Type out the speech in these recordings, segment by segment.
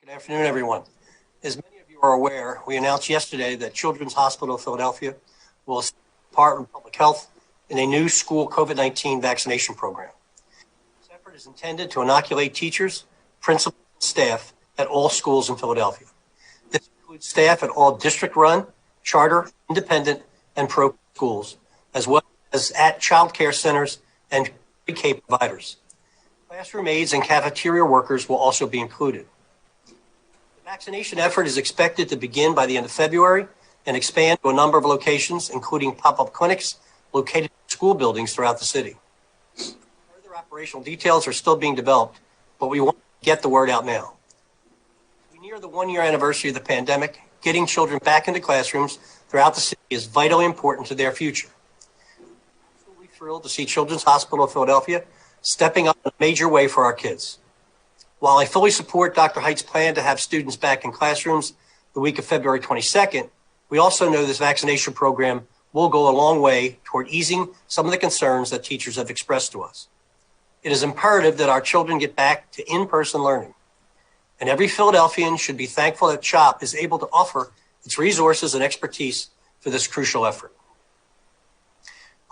Good afternoon, everyone. As many of you are aware, we announced yesterday that Children's Hospital of Philadelphia will assist the Department of Public Health in a new school COVID-19 vaccination program. This effort is intended to inoculate teachers, principals, and staff at all schools in Philadelphia. This includes staff at all district-run, charter, independent, and pro schools, as well as at child care centers and pre-K providers. Classroom aides and cafeteria workers will also be included. The vaccination effort is expected to begin by the end of February and expand to a number of locations, including pop-up clinics located in school buildings throughout the city. Further operational details are still being developed, but we want to get the word out now. We near the one-year anniversary of the pandemic. Getting children back into classrooms throughout the city is vitally important to their future. I'm absolutely thrilled to see Children's Hospital of Philadelphia stepping up in a major way for our kids. While I fully support Dr. Height's plan to have students back in classrooms the week of February 22nd, we also know this vaccination program will go a long way toward easing some of the concerns that teachers have expressed to us. It is imperative that our children get back to in-person learning, and every Philadelphian should be thankful that CHOP is able to offer its resources and expertise for this crucial effort.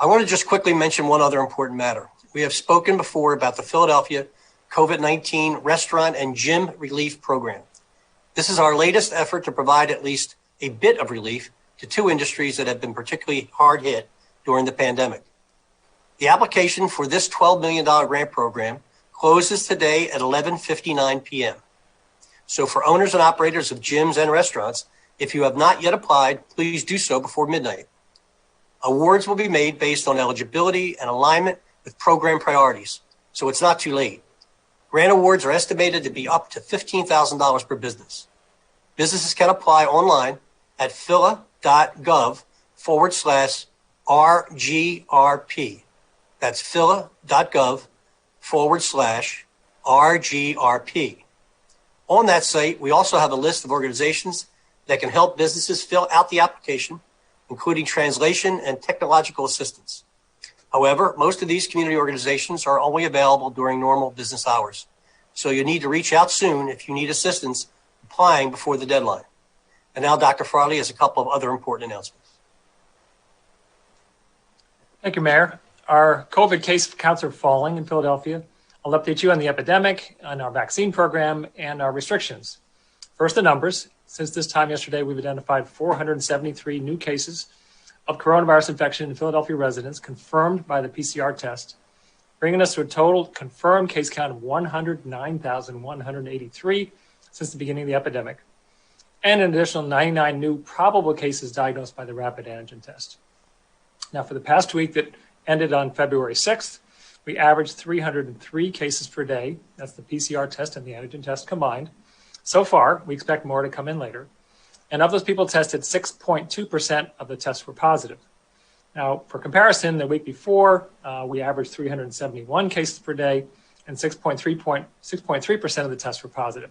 I want to just quickly mention one other important matter. We have spoken before about the Philadelphia COVID-19 Restaurant and Gym Relief Program. This is our latest effort to provide at least a bit of relief to two industries that have been particularly hard hit during the pandemic. The application for this $12 million grant program closes today at 11:59 p.m. So for owners and operators of gyms and restaurants, if you have not yet applied, please do so before midnight. Awards will be made based on eligibility and alignment with program priorities, so it's not too late. Grant awards are estimated to be up to $15,000 per business. Businesses can apply online at phila.gov/RGRP. That's phila.gov/RGRP. On that site, we also have a list of organizations that can help businesses fill out the application, including translation and technological assistance. However, most of these community organizations are only available during normal business hours, so you need to reach out soon if you need assistance applying before the deadline. And now Dr. Farley has a couple of other important announcements. Thank you, Mayor. Our COVID case counts are falling in Philadelphia. I'll update you on the epidemic, on our vaccine program, and our restrictions. First, the numbers. Since this time yesterday, we've identified 473 new cases of coronavirus infection in Philadelphia residents confirmed by the PCR test, bringing us to a total confirmed case count of 109,183 since the beginning of the epidemic, and an additional 99 new probable cases diagnosed by the rapid antigen test. Now, for the past week that ended on February 6th, we averaged 303 cases per day. That's the PCR test and the antigen test combined. So far, we expect more to come in later. And of those people tested, 6.2% of the tests were positive. Now, for comparison, the week before, we averaged 371 cases per day, and 6.3% of the tests were positive.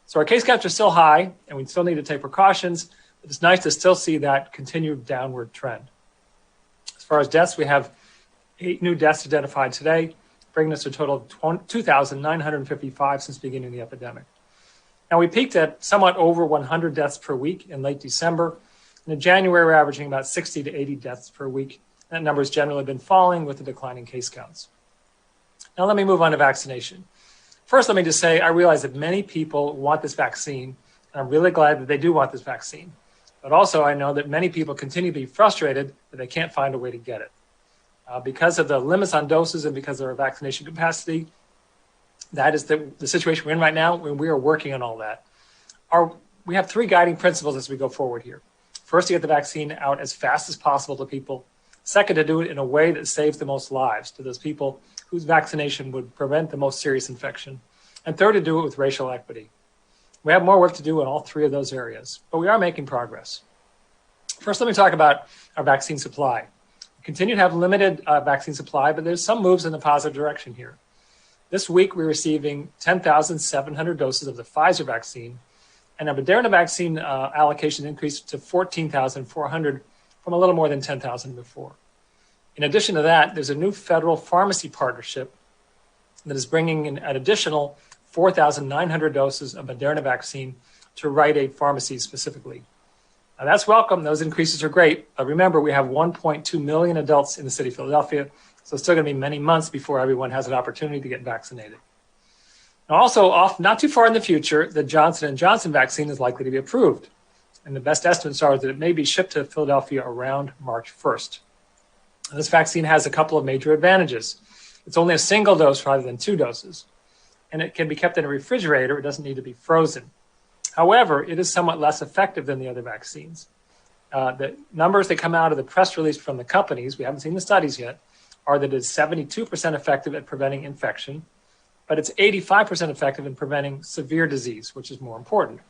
So our case counts are still high, and we still need to take precautions, but it's nice to still see that continued downward trend. As far as deaths, we have 8 new deaths identified today, bringing us to a total of 2,955 since the beginning of the epidemic. Now, we peaked at somewhat over 100 deaths per week in late December. And in January, we're averaging about 60 to 80 deaths per week. That number has generally been falling with the declining case counts. Now, let me move on to vaccination. First, let me just say, I realize that many people want this vaccine, and I'm really glad that they do want this vaccine. But also, I know that many people continue to be frustrated that they can't find a way to get it. Because of the limits on doses and because of our vaccination capacity, that is the situation we're in right now, and we are working on all that. We have 3 guiding principles as we go forward here. First, to get the vaccine out as fast as possible to people. Second, to do it in a way that saves the most lives to those people whose vaccination would prevent the most serious infection. And third, to do it with racial equity. We have more work to do in all 3 of those areas, but we are making progress. First, let me talk about our vaccine supply. We continue to have limited vaccine supply, but there's some moves in the positive direction here. This week, we're receiving 10,700 doses of the Pfizer vaccine, and our Moderna vaccine allocation increased to 14,400 from a little more than 10,000 before. In addition to that, there's a new federal pharmacy partnership that is bringing in an additional 4,900 doses of Moderna vaccine to Rite Aid pharmacies specifically. Now that's welcome. Those increases are great. But remember, we have 1.2 million adults in the city of Philadelphia, so it's still going to be many months before everyone has an opportunity to get vaccinated. Now also, not too far in the future, the Johnson & Johnson vaccine is likely to be approved. And the best estimates are that it may be shipped to Philadelphia around March 1st. And this vaccine has a couple of major advantages. It's only a single dose rather than 2 doses. And it can be kept in a refrigerator. It doesn't need to be frozen. However, it is somewhat less effective than the other vaccines. The numbers that come out of the press release from the companies, we haven't seen the studies yet, are that it's 72% effective at preventing infection, but it's 85% effective in preventing severe disease, which is more important.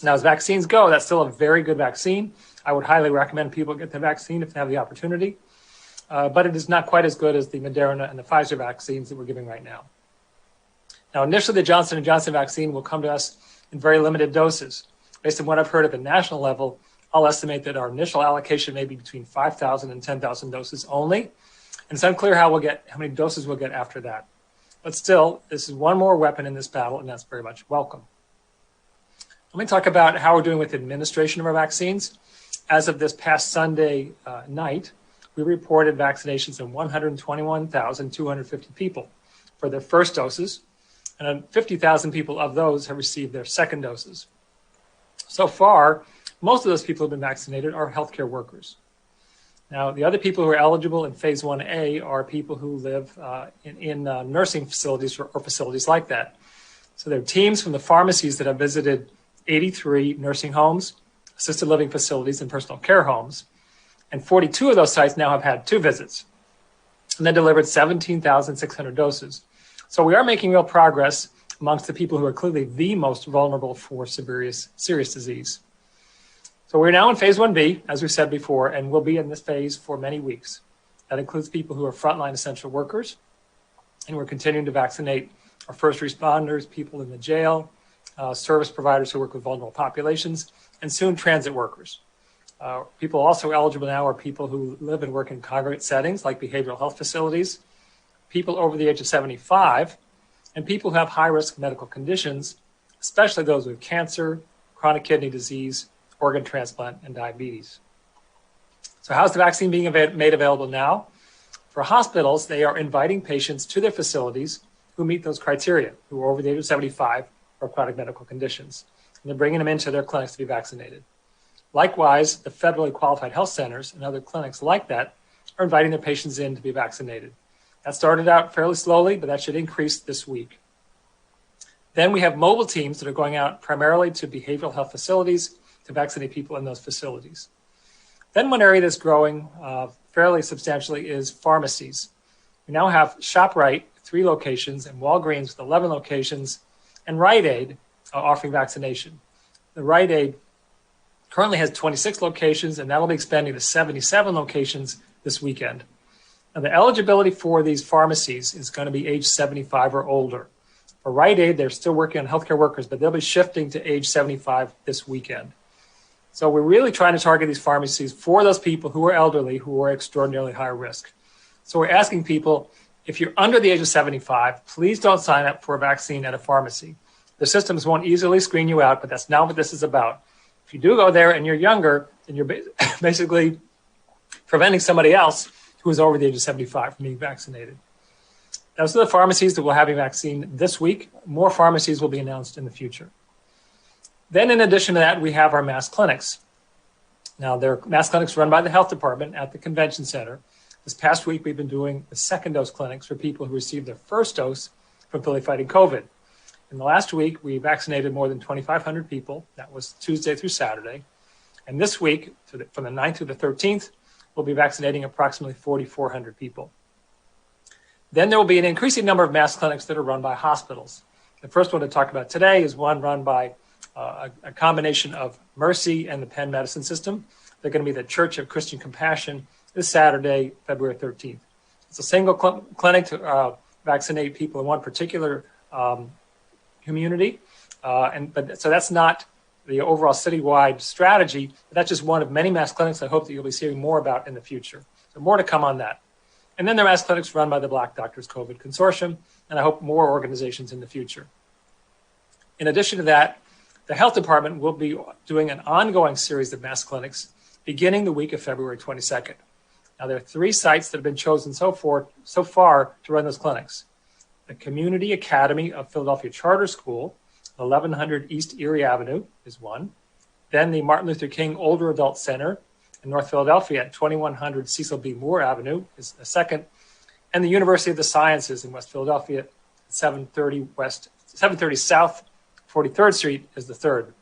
Now, as vaccines go, that's still a very good vaccine. I would highly recommend people get the vaccine if they have the opportunity, but it is not quite as good as the Moderna and the Pfizer vaccines that we're giving right now. Now, initially, the Johnson & Johnson vaccine will come to us in very limited doses. Based on what I've heard at the national level, I'll estimate that our initial allocation may be between 5,000 and 10,000 doses only. And it's unclear how many doses we'll get after that. But still, this is one more weapon in this battle, and that's very much welcome. Let me talk about how we're doing with administration of our vaccines. As of this past Sunday night, we reported vaccinations of 121,250 people for their first doses, and 50,000 people of those have received their second doses. So far, most of those people who have been vaccinated are healthcare workers. Now, the other people who are eligible in phase 1A are people who live in nursing facilities or facilities like that. So there are teams from the pharmacies that have visited 83 nursing homes, assisted living facilities, and personal care homes. And 42 of those sites now have had 2 visits. And they delivered 17,600 doses. So we are making real progress amongst the people who are clearly the most vulnerable for serious disease. So we're now in phase 1B, as we said before, and we'll be in this phase for many weeks. That includes people who are frontline essential workers, and we're continuing to vaccinate our first responders, people in the jail, service providers who work with vulnerable populations, and soon transit workers. People also eligible now are people who live and work in congregate settings like behavioral health facilities, people over the age of 75, and people who have high-risk medical conditions, especially those with cancer, chronic kidney disease, organ transplant, and diabetes. So how's the vaccine being made available now? For hospitals, they are inviting patients to their facilities who meet those criteria, who are over the age of 75 or chronic medical conditions. And they're bringing them into their clinics to be vaccinated. Likewise, the federally qualified health centers and other clinics like that are inviting their patients in to be vaccinated. That started out fairly slowly, but that should increase this week. Then we have mobile teams that are going out primarily to behavioral health facilities to vaccinate people in those facilities. Then one area that's growing fairly substantially is pharmacies. We now have ShopRite, 3 locations, and Walgreens with 11 locations, and Rite Aid offering vaccination. The Rite Aid currently has 26 locations, and that'll be expanding to 77 locations this weekend. Now, the eligibility for these pharmacies is going to be age 75 or older. For Rite Aid, they're still working on healthcare workers, but they'll be shifting to age 75 this weekend. So we're really trying to target these pharmacies for those people who are elderly, who are extraordinarily high risk. So we're asking people, if you're under the age of 75, please don't sign up for a vaccine at a pharmacy. The systems won't easily screen you out, but that's not what this is about. If you do go there and you're younger, then you're basically preventing somebody else who is over the age of 75 from being vaccinated. Those are the pharmacies that will have a vaccine this week. More pharmacies will be announced in the future. Then in addition to that, we have our mass clinics. Now, they're mass clinics run by the health department at the convention center. This past week, we've been doing the second dose clinics for people who received their first dose from Philly Fighting COVID. In the last week, we vaccinated more than 2,500 people. That was Tuesday through Saturday. And this week, from the 9th to the 13th, we'll be vaccinating approximately 4,400 people. Then there will be an increasing number of mass clinics that are run by hospitals. The first one to talk about today is one run by a combination of Mercy and the Penn Medicine System. They're going to be the Church of Christian Compassion this Saturday, February 13th. It's a single clinic to vaccinate people in one particular community. So that's not the overall citywide strategy, but that's just one of many mass clinics I hope that you'll be hearing more about in the future. So more to come on that. And then there are mass clinics run by the Black Doctors COVID Consortium, and I hope more organizations in the future. In addition to that, the health department will be doing an ongoing series of mass clinics beginning the week of February 22nd. Now, there are 3 sites that have been chosen so far to run those clinics. The Community Academy of Philadelphia Charter School, 1100 East Erie Avenue is one. Then the Martin Luther King Older Adult Center in North Philadelphia at 2100 Cecil B. Moore Avenue is a second. And the University of the Sciences in West Philadelphia at 730 South 43rd Street is the third.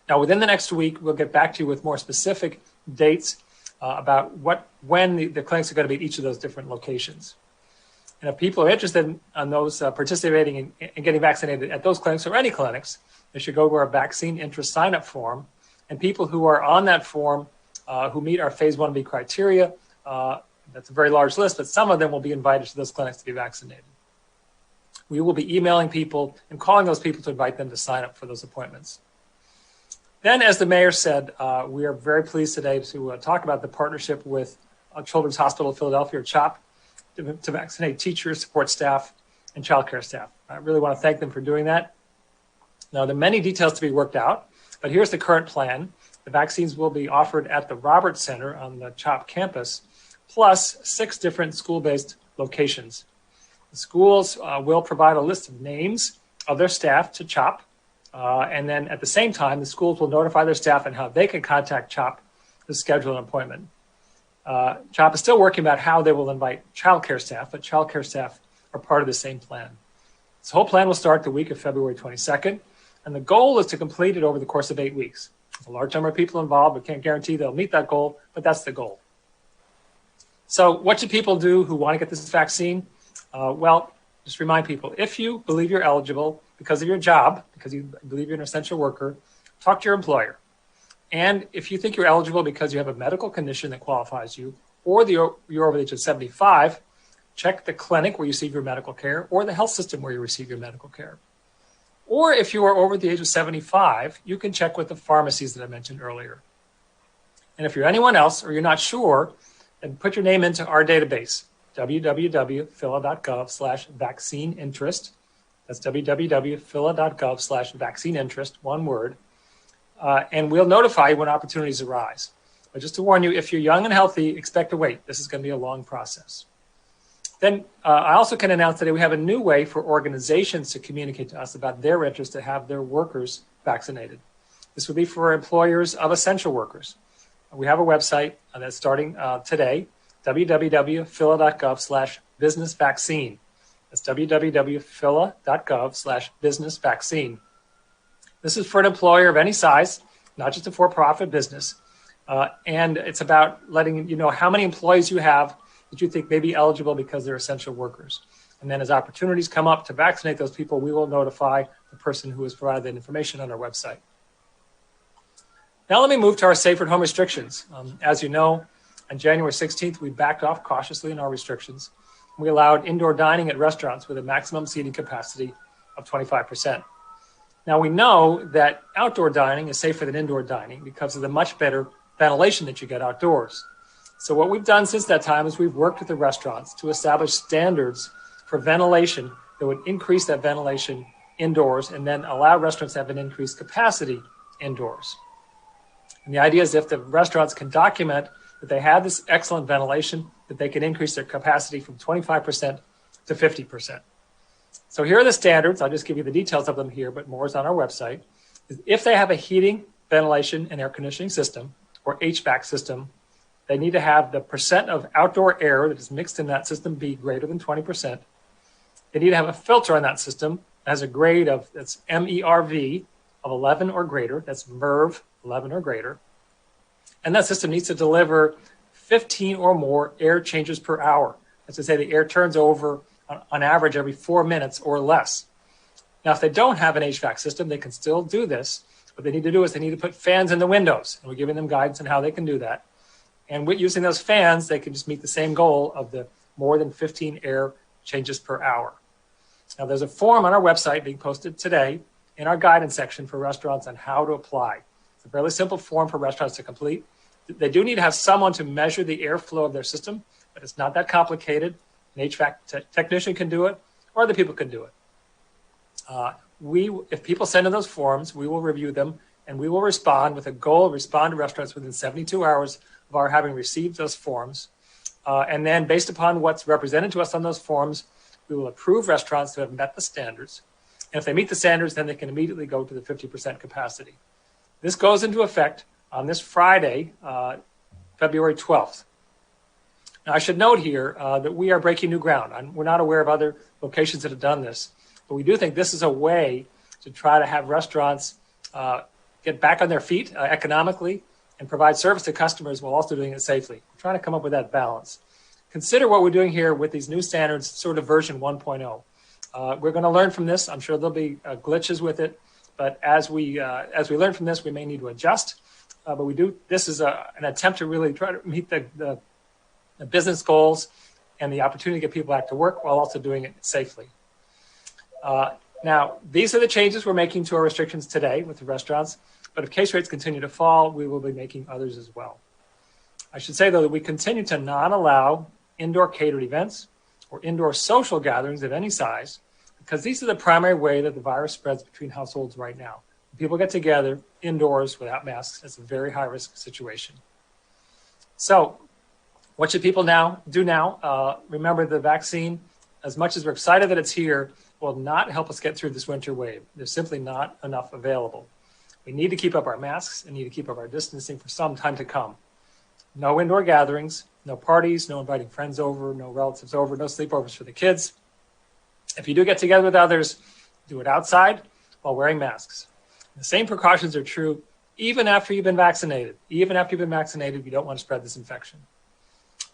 Now, within the next week, we'll get back to you with more specific dates about when the clinics are going to be at each of those different locations. And if people are interested in those participating in getting vaccinated at those clinics or any clinics, they should go to our vaccine interest sign-up form. And people who are on that form who meet our phase 1B criteria, that's a very large list, but some of them will be invited to those clinics to be vaccinated. We will be emailing people and calling those people to invite them to sign up for those appointments. Then, as the mayor said, we are very pleased today to talk about the partnership with Children's Hospital of Philadelphia, or CHOP, to vaccinate teachers, support staff, and childcare staff. I really want to thank them for doing that. Now, there are many details to be worked out, but here's the current plan. The vaccines will be offered at the Roberts Center on the CHOP campus, plus 6 different school-based locations. The schools will provide a list of names of their staff to CHOP, and then at the same time, the schools will notify their staff on how they can contact CHOP to schedule an appointment. CHOP is still working about how they will invite childcare staff, but childcare staff are part of the same plan. This whole plan will start the week of February 22nd, and the goal is to complete it over the course of 8 weeks. There's a large number of people involved. We can't guarantee they'll meet that goal, but that's the goal. So what should people do who want to get this vaccine? Well, just remind people, if you believe you're eligible because of your job, because you believe you're an essential worker, talk to your employer. And if you think you're eligible because you have a medical condition that qualifies you, or you're over the age of 75, check the clinic where you receive your medical care or the health system where you receive your medical care. Or if you are over the age of 75, you can check with the pharmacies that I mentioned earlier. And if you're anyone else or you're not sure, then put your name into our database, www.phila.gov/vaccineinterest. That's www.phila.gov/vaccineinterest, one word. And we'll notify you when opportunities arise. But just to warn you, if you're young and healthy, expect to wait. This is going to be a long process. Then I also can announce today we have a new way for organizations to communicate to us about their interest to have their workers vaccinated. This would be for employers of essential workers. We have a website that's starting today, www.phila.gov/businessvaccine. That's www.phila.gov/businessvaccine. This is for an employer of any size, not just a for-profit business. And it's about letting you know how many employees you have that you think may be eligible because they're essential workers. And then as opportunities come up to vaccinate those people, we will notify the person who has provided that information on our website. Now let me move to our safer at home restrictions. As you know, on January 16th, we backed off cautiously in our restrictions. We allowed indoor dining at restaurants with a maximum seating capacity of 25%. Now we know that outdoor dining is safer than indoor dining because of the much better ventilation that you get outdoors. So what we've done since that time is we've worked with the restaurants to establish standards for ventilation that would increase that ventilation indoors and then allow restaurants to have an increased capacity indoors. And the idea is if the restaurants can document that they have this excellent ventilation, that they can increase their capacity from 25% to 50%. So here are the standards. I'll just give you the details of them here, but more is on our website. If they have a heating, ventilation, and air conditioning system, or HVAC system, they need to have the percent of outdoor air that is mixed in that system be greater than 20%. They need to have a filter on that system that has a grade of, that's MERV of 11 or greater. That's MERV 11 or greater. And that system needs to deliver 15 or more air changes per hour. That's to say the air turns over on average every 4 minutes or less. Now, if they don't have an HVAC system, they can still do this. What they need to do is they need to put fans in the windows. And we're giving them guidance on how they can do that. And with using those fans, they can just meet the same goal of the more than 15 air changes per hour. Now, there's a form on our website being posted today in our guidance section for restaurants on how to apply. It's a fairly simple form for restaurants to complete. They do need to have someone to measure the airflow of their system, but it's not that complicated. An HVAC technician can do it, or other people can do it. If people send in those forms, we will review them and we will respond with a goal of respond to restaurants within 72 hours of our having received those forms. And then based upon what's represented to us on those forms, we will approve restaurants who have met the standards. And if they meet the standards, then they can immediately go to the 50% capacity. This goes into effect on this Friday, February 12th. Now, I should note here that we are breaking new ground. We're not aware of other locations that have done this, but we do think this is a way to try to have restaurants get back on their feet economically and provide service to customers while also doing it safely. We're trying to come up with that balance. Consider what we're doing here with these new standards, sort of version 1.0. We're going to learn from this. I'm sure there'll be glitches with it, but as we learn from this, we may need to adjust. But we do. This is an attempt to really try to meet the business goals and the opportunity to get people back to work while also doing it safely. Now, these are the changes we're making to our restrictions today with the restaurants, but if case rates continue to fall, we will be making others as well. I should say, though, that we continue to not allow indoor catered events or indoor social gatherings of any size, because these are the primary way that the virus spreads between households right now. People get together indoors without masks. It's a very high-risk situation. So what should people do now? Remember, the vaccine, as much as we're excited that it's here, will not help us get through this winter wave. There's simply not enough available. We need to keep up our masks and need to keep up our distancing for some time to come. No indoor gatherings, no parties, no inviting friends over, no relatives over, no sleepovers for the kids. If you do get together with others, do it outside while wearing masks. The same precautions are true even after you've been vaccinated. Even after you've been vaccinated, you don't want to spread this infection.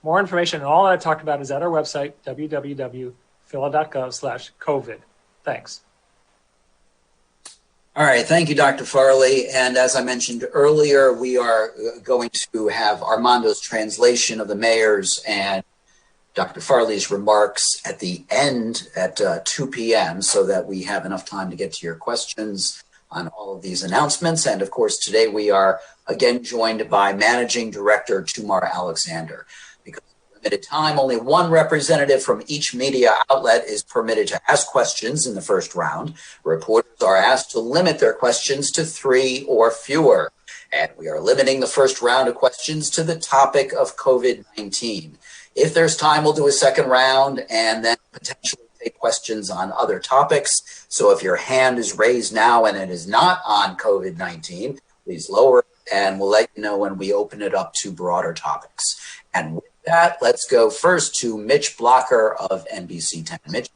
More information on all that I talked about is at our website, www.phila.gov/COVID. Thanks. All right. Thank you, Dr. Farley. And as I mentioned earlier, we are going to have Armando's translation of the mayor's and Dr. Farley's remarks at the end at 2 p.m. so that we have enough time to get to your questions on all of these announcements. And of course, today we are again joined by Managing Director Tumar Alexander. Because of limited time, only one representative from each media outlet is permitted to ask questions in the first round. Reporters are asked to limit their questions to 3 or fewer. And we are limiting the first round of questions to the topic of COVID-19. If there's time, we'll do a second round and then potentially take questions on other topics. So if your hand is raised now and it is not on COVID-19, please lower it and we'll let you know when we open it up to broader topics. And with that, let's go first to Mitch Blocker of NBC 10. Mitch.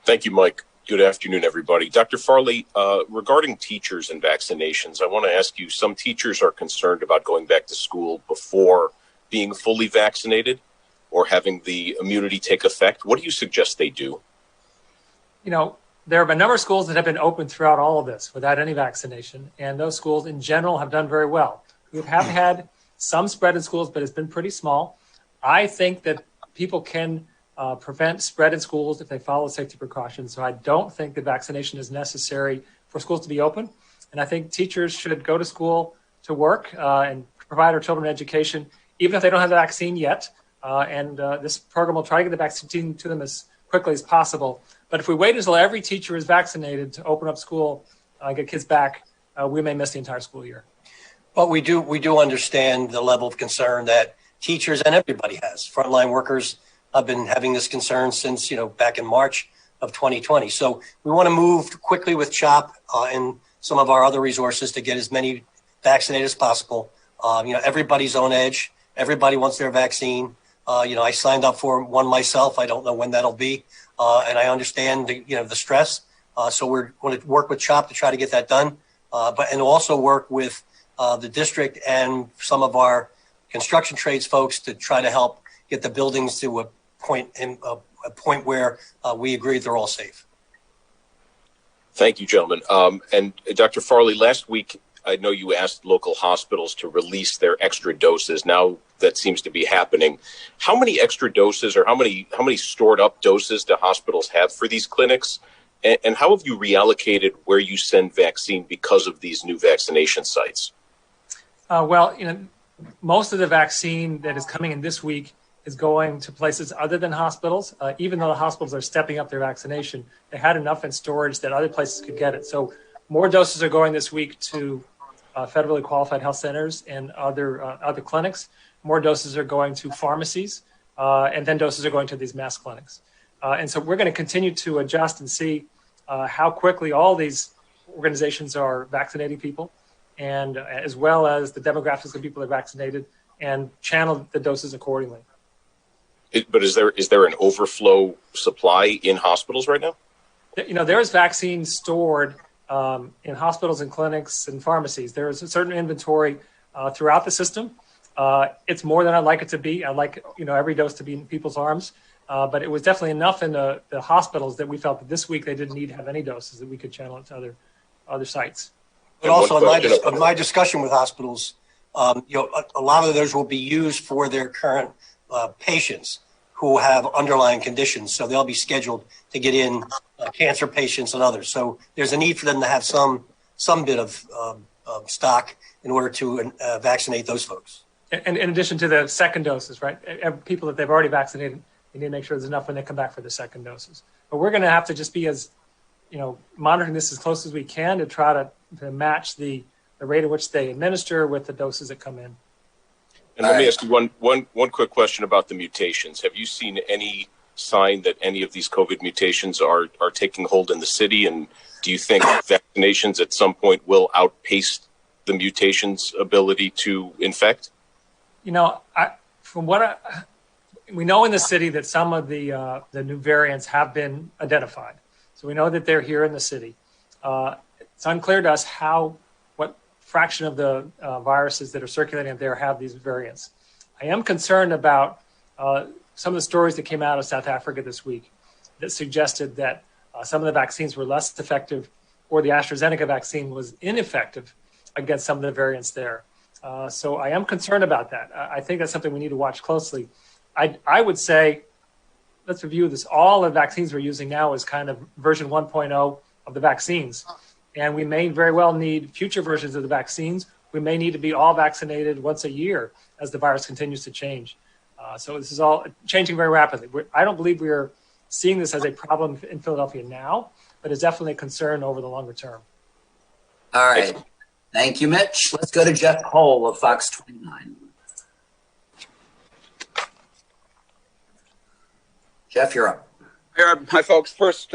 Thank you, Mike. Good afternoon, everybody. Dr. Farley, regarding teachers and vaccinations, I want to ask you, some teachers are concerned about going back to school before being fully vaccinated or having the immunity take effect. What do you suggest they do? You know, there have been a number of schools that have been open throughout all of this without any vaccination, and those schools in general have done very well. We have had some spread in schools, but it's been pretty small. I think that people can prevent spread in schools if they follow safety precautions. So I don't think that vaccination is necessary for schools to be open. And I think teachers should go to school to work and provide our children education, even if they don't have the vaccine yet. This program will try to get the vaccine to them as quickly as possible. But if we wait until every teacher is vaccinated to open up school, get kids back, we may miss the entire school year. But we do understand the level of concern that teachers and everybody has. Frontline workers have been having this concern since, back in March of 2020. So we want to move quickly with CHOP and some of our other resources to get as many vaccinated as possible. Everybody's on edge. Everybody wants their vaccine. I signed up for one myself. I don't know when that'll be. And I understand the stress. So we're going to work with CHOP to try to get that done. And also work with the district and some of our construction trades folks to try to help get the buildings to a point where we agree they're all safe. Thank you, gentlemen. And Dr. Farley, last week, I know you asked local hospitals to release their extra doses. Now that seems to be happening. How many extra doses or how many stored up doses do hospitals have for these clinics? And how have you reallocated where you send vaccine because of these new vaccination sites? Most of the vaccine that is coming in this week is going to places other than hospitals. Even though the hospitals are stepping up their vaccination, they had enough in storage that other places could get it. So more doses are going this week to federally qualified health centers and other clinics. More doses are going to pharmacies, and then doses are going to these mass clinics. And so we're going to continue to adjust and see how quickly all these organizations are vaccinating people, and as well as the demographics of people that are vaccinated, and channel the doses accordingly. But is there an overflow supply in hospitals right now? There is vaccine stored in hospitals and clinics and pharmacies. There is a certain inventory throughout the system. It's more than I'd like it to be. I'd like every dose to be in people's arms, but it was definitely enough in the hospitals that we felt that this week they didn't need to have any doses, that we could channel it to other sites. But also in my discussion with hospitals, a lot of those will be used for their current patients who have underlying conditions. So they'll be scheduled to get in cancer patients and others. So there's a need for them to have some bit of stock in order to vaccinate those folks. And in addition to the second doses, right? People that they've already vaccinated, they need to make sure there's enough when they come back for the second doses. But we're going to have to just be as, monitoring this as close as we can to try to match the rate at which they administer with the doses that come in. And let me ask you one quick question about the mutations. Have you seen any sign that any of these COVID mutations are taking hold in the city? And do you think vaccinations at some point will outpace the mutations' ability to infect? We know in the city that some of the new variants have been identified. So we know that they're here in the city. It's unclear to us what fraction of the viruses that are circulating there have these variants. I am concerned about some of the stories that came out of South Africa this week that suggested that some of the vaccines were less effective, or the AstraZeneca vaccine was ineffective against some of the variants there. So I am concerned about that. I think that's something we need to watch closely. I would say, let's review this. All the vaccines we're using now is kind of version 1.0 of the vaccines. And we may very well need future versions of the vaccines. We may need to be all vaccinated once a year as the virus continues to change. So this is all changing very rapidly. I don't believe we're seeing this as a problem in Philadelphia now, but it's definitely a concern over the longer term. All right. Thank you, Mitch. Let's go to Jeff Cole of Fox 29. Jeff, you're up. Hi, folks. First,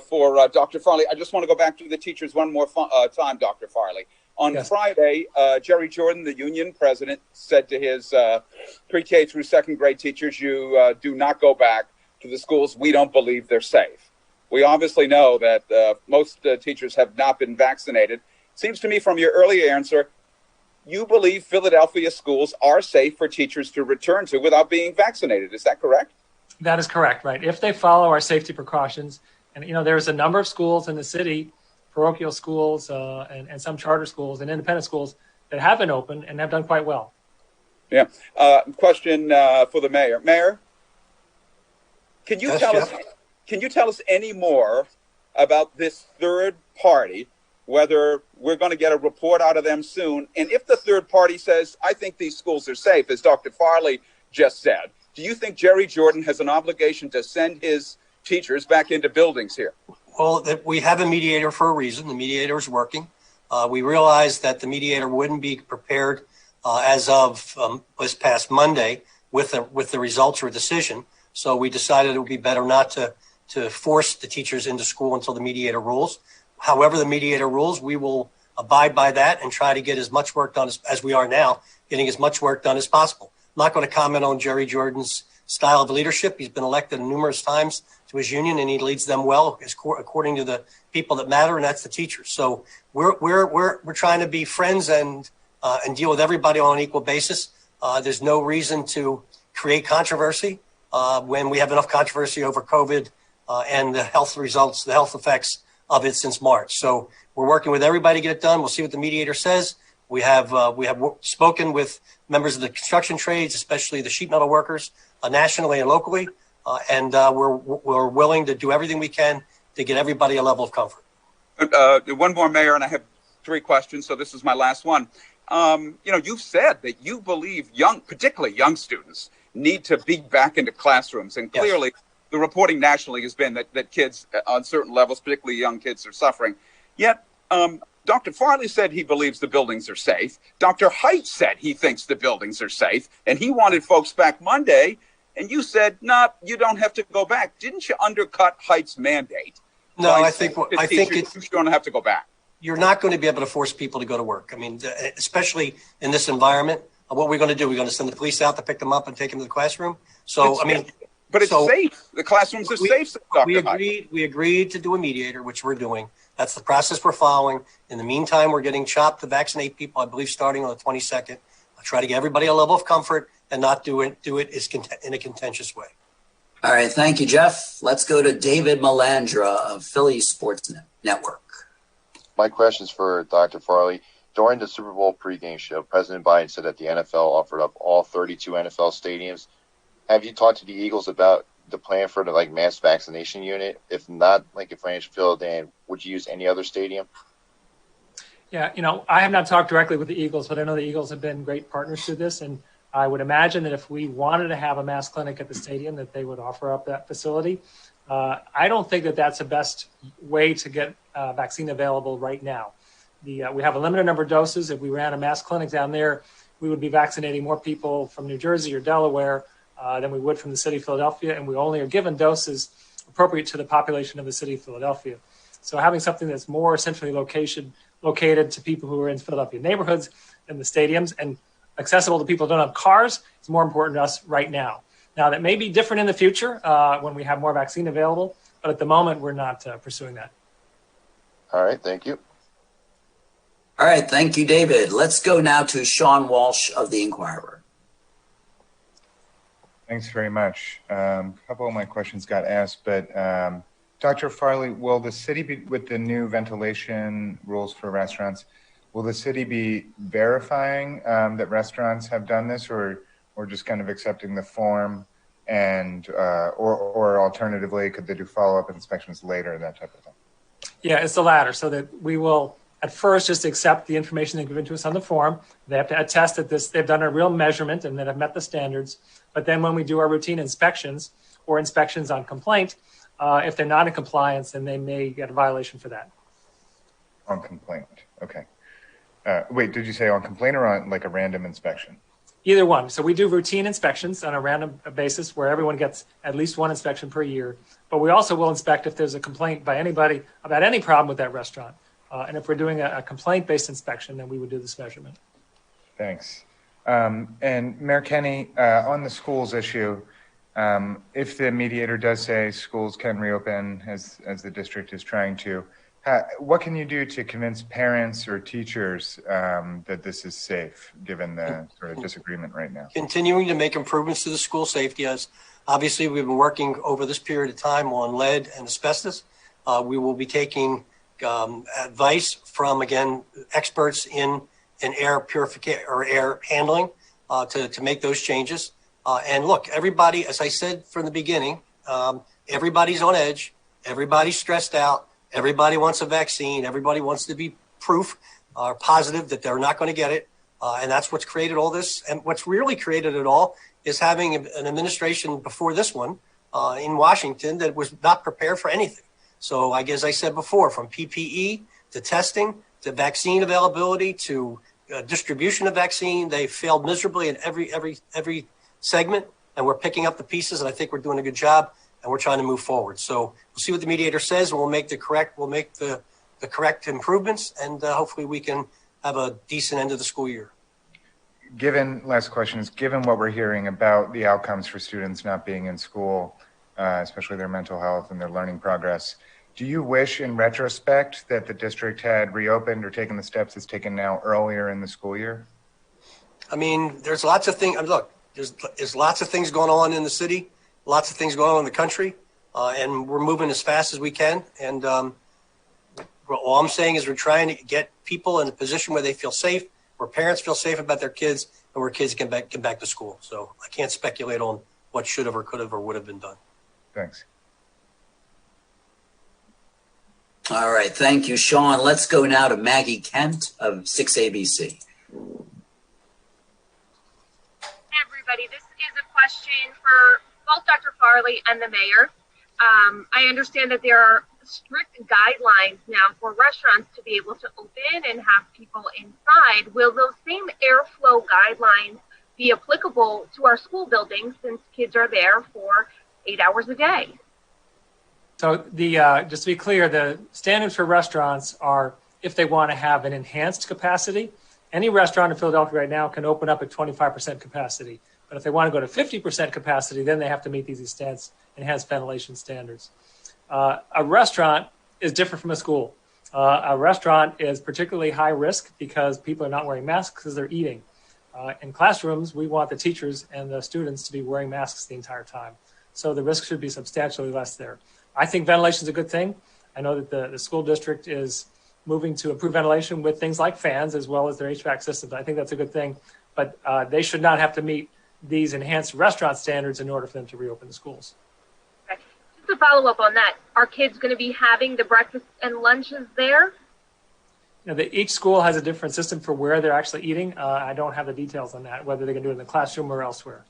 for Dr. Farley, I just want to go back to the teachers one more time, Dr. Farley. On Friday, Jerry Jordan, the union president, said to his pre-K through second grade teachers, you do not go back to the schools. We don't believe they're safe. We obviously know that most teachers have not been vaccinated. It seems to me from your earlier answer, you believe Philadelphia schools are safe for teachers to return to without being vaccinated. Is that correct? That is correct, right? If they follow our safety precautions, and there's a number of schools in the city, parochial schools and some charter schools and independent schools that have been open and have done quite well. Yeah. Question for the mayor. Mayor, can you tell us any more about this third party, whether we're going to get a report out of them soon? And if the third party says, I think these schools are safe, as Dr. Farley just said, do you think Jerry Jordan has an obligation to send his teachers back into buildings here? Well, we have a mediator for a reason. The mediator is working. We realized that the mediator wouldn't be prepared as of this past Monday with the results or a decision. So we decided it would be better not to force the teachers into school until the mediator rules. However the mediator rules, we will abide by that and try to get as much work done as we are now, getting as much work done as possible. I'm not going to comment on Jerry Jordan's style of leadership. He's been elected numerous times to his union, and he leads them well according to the people that matter, and that's the teachers. So we're trying to be friends and deal with everybody on an equal basis. There's no reason to create controversy when we have enough controversy over COVID and the health results, the health effects of it since March. So we're working with everybody to get it done. We'll see what the mediator says. We have spoken with members of the construction trades, especially the sheet metal workers, nationally and locally, and we're willing to do everything we can to get everybody a level of comfort. One more, Mayor, and I have 3 questions, so this is my last one. You've said that you believe particularly young students, need to be back into classrooms. And clearly, the reporting nationally has been that kids on certain levels, particularly young kids, are suffering. Yet, Dr. Farley said he believes the buildings are safe. Dr. Haidt said he thinks the buildings are safe, and he wanted folks back Monday. And you said, "No, you don't have to go back." Didn't you undercut Haidt's mandate? No, I think you don't have to go back. You're not going to be able to force people to go to work. I mean, especially in this environment. What we're going to do, we're going to send the police out to pick them up and take them to the classroom. So, But it's safe. The classrooms are safe. We agreed to do a mediator, which we're doing. That's the process we're following. In the meantime, we're getting chopped to vaccinate people, I believe, starting on the 22nd. I'll try to get everybody a level of comfort and not do it in a contentious way. All right. Thank you, Jeff. Let's go to David Melandra of Philly Sports Network. My question is for Dr. Farley. During the Super Bowl pregame show, President Biden said that the NFL offered up all 32 NFL stadiums. Have you talked to the Eagles about the plan for the mass vaccination unit? If not, if Ranch Philadelphia, would you use any other stadium? Yeah, I have not talked directly with the Eagles, but I know the Eagles have been great partners to this. And I would imagine that if we wanted to have a mass clinic at the stadium, that they would offer up that facility. I don't think that that's the best way to get vaccine available right now. We have a limited number of doses. If we ran a mass clinic down there, we would be vaccinating more people from New Jersey or Delaware than we would from the city of Philadelphia. And we only are given doses appropriate to the population of the city of Philadelphia. So having something that's more centrally located to people who are in Philadelphia neighborhoods than the stadiums and accessible to people who don't have cars is more important to us right now. Now, that may be different in the future when we have more vaccine available, but at the moment, we're not pursuing that. All right. Thank you. All right. Thank you, David. Let's go now to Sean Walsh of The Inquirer. Thanks very much. A couple of my questions got asked, but Dr. Farley, will the city be, with the new ventilation rules for restaurants, will the city be verifying that restaurants have done this, or just kind of accepting the form, and or alternatively, could they do follow-up inspections later, that type of thing? Yeah, it's the latter. So that we will at first just accept the information they've given to us on the form. They have to attest that they've done a real measurement and that have met the standards. But then when we do our routine inspections or inspections on complaint, if they're not in compliance, then they may get a violation for that. On complaint, okay. Wait, did you say on complaint or on a random inspection? Either one. So we do routine inspections on a random basis where everyone gets at least one inspection per year. But we also will inspect if there's a complaint by anybody about any problem with that restaurant. And if we're doing a complaint-based inspection, then we would do this measurement. Thanks. And Mayor Kenney, on the schools issue, if the mediator does say schools can reopen as the district is trying to, what can you do to convince parents or teachers that this is safe, given the sort of disagreement right now? Continuing to make improvements to the school safety. As obviously we've been working over this period of time on lead and asbestos. We will be taking advice from, again, experts in air purification or air handling to make those changes. And look, everybody, as I said from the beginning, everybody's on edge. Everybody's stressed out. Everybody wants a vaccine. Everybody wants to be proof or positive that they're not going to get it. And that's what's created all this. And what's really created it all is having an administration before this one in Washington that was not prepared for anything. So as I said before, from PPE to testing to vaccine availability to distribution of vaccine, they failed miserably in every segment. And we're picking up the pieces, and I think we're doing a good job. And we're trying to move forward. So we'll see what the mediator says, and we'll make the correct improvements, and hopefully we can have a decent end of the school year. Last question is, given what we're hearing about the outcomes for students not being in school, especially their mental health and their learning progress, do you wish in retrospect that the district had reopened or taken the steps it's taken now earlier in the school year? I mean, there's lots of things. Look, there's lots of things going on in the city. Lots of things going on in the country, and we're moving as fast as we can. And all I'm saying is we're trying to get people in a position where they feel safe, where parents feel safe about their kids, and where kids can get back to school. So I can't speculate on what should have or could have or would have been done. Thanks. All right. Thank you, Sean. Let's go now to Maggie Kent of 6ABC. Hey, everybody. This is a question question for both Dr. Farley and the mayor. I understand that there are strict guidelines now for restaurants to be able to open and have people inside. Will those same airflow guidelines be applicable to our school buildings since kids are there for 8 hours a day? So just to be clear, the standards for restaurants are if they want to have an enhanced capacity. Any restaurant in Philadelphia right now can open up at 25% capacity. But if they want to go to 50% capacity, then they have to meet these enhanced ventilation standards. A restaurant is different from a school. A restaurant is particularly high risk because people are not wearing masks because they're eating. In classrooms, we want the teachers and the students to be wearing masks the entire time. So the risk should be substantially less there. I think ventilation is a good thing. I know that the school district is moving to improve ventilation with things like fans as well as their HVAC systems. I think that's a good thing, but they should not have to meet these enhanced restaurant standards in order for them to reopen the schools. Okay. Just to follow up on that, are kids going to be having the breakfast and lunches there? Each school has a different system for where they're actually eating. I don't have the details on that, whether they can do it in the classroom or elsewhere.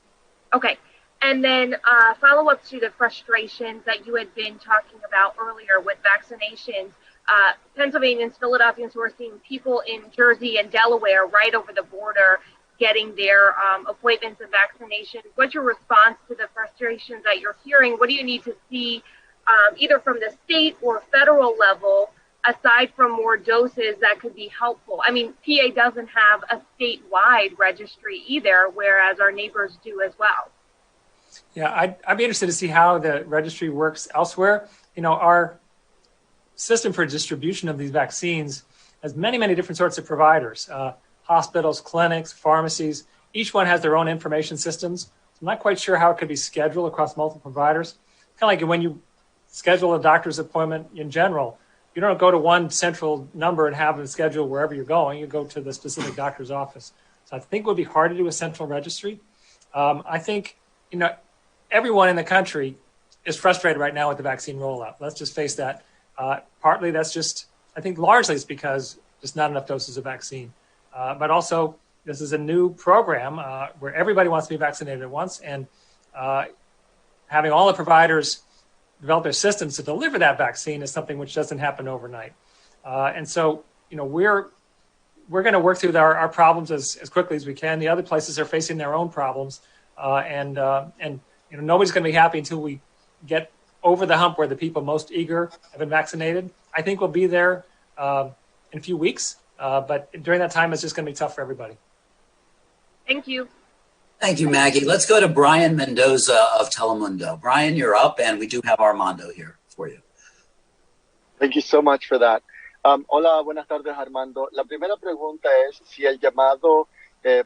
Okay. And then follow up to the frustrations that you had been talking about earlier with vaccinations. Pennsylvanians, Philadelphians who are seeing people in Jersey and Delaware right over the border getting their appointments and vaccinations. What's your response to the frustrations that you're hearing? What do you need to see either from the state or federal level aside from more doses that could be helpful? I mean, PA doesn't have a statewide registry either, whereas our neighbors do as well. Yeah, I'd be interested to see how the registry works elsewhere. Our system for distribution of these vaccines has many, many different sorts of providers. Hospitals, clinics, pharmacies, each one has their own information systems. I'm not quite sure how it could be scheduled across multiple providers. Kind of like when you schedule a doctor's appointment in general, you don't go to one central number and have them scheduled wherever you're going. You go to the specific doctor's office. So I think it would be hard to do a central registry. I think, everyone in the country is frustrated right now with the vaccine rollout. Let's just face that. Partly that's just, I think largely it's because there's not enough doses of vaccine. But also, this is a new program where everybody wants to be vaccinated at once, and having all the providers develop their systems to deliver that vaccine is something which doesn't happen overnight. And so, we're going to work through our problems as quickly as we can. The other places are facing their own problems, and nobody's going to be happy until we get over the hump where the people most eager have been vaccinated. I think we'll be there in a few weeks. But during that time, it's just going to be tough for everybody. Thank you. Thank you, Maggie. Let's go to Brian Mendoza of Telemundo. Brian, you're up, and we do have Armando here for you. Thank you so much for that. Hola, buenas tardes, Armando. La primera pregunta es si el llamado